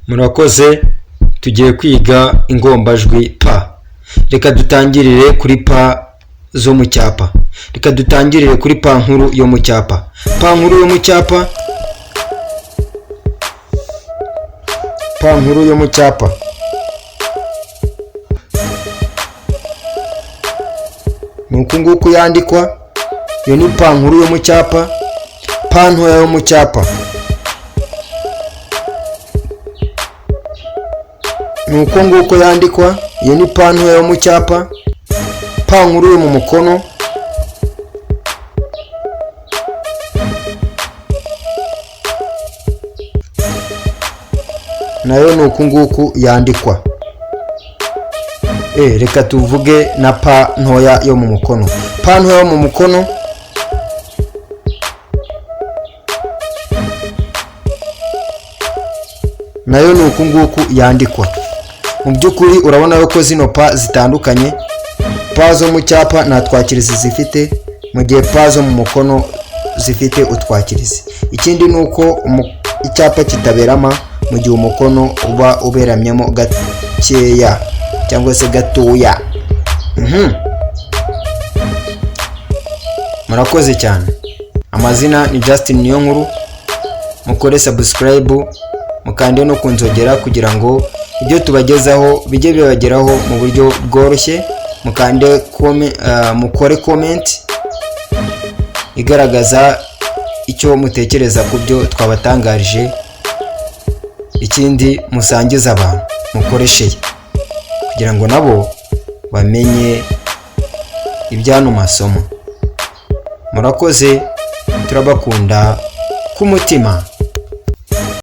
Murakoze, tugiye kwiga ingombajwi pa. Reka dutangirire kuri pa zo mu cyapa. Reka dutangirire kuri pa nkuru yo mu cyapa. Pa nkuru yo mu cyapa. Pa nkuru yo mu cyapa. Nuko nguko yandikwa. Yo ni pa nkuru yo mu cyapa. Pa ntoya yo mu cyapa. Nuko nguko yandikwa. Iyo ni pa ntoya yo mu cyapa. Pa nkuru yo mu mukono. Nayo nuko nguko yandikwa. Reka tuvuge na pa ntoya yo mu mukono. Pa ntoya yo mu mukono. Nayo nuko nguko yandikwa. Mu by'ukuri urabona ko zino pa zitandukanye. Pa zo mu cyapa nta twakirizi zifite, mu gihe pa zo mu mukono zifite utwakirizi. Ikindi nuko icyapa kitaberama mu gihe umukono uba uberamyemo gakeya cyangwa se gatoya. Murakoze cyane. Amazina ni Justin Niyonkuru. Mukore subscribe, mukande no kunzogera kugira ngo ibyo tubagezaho bijye bibageraho mu buryo bworoshye. Mukande mukore comment igaragaza icyo mutekereza ku byo twabatangarije. Ikindi musangiza abantu, mukoresheye kugira ngo nabo bamenye ibyano masomo. Murakoze, turabakunda ku mutima.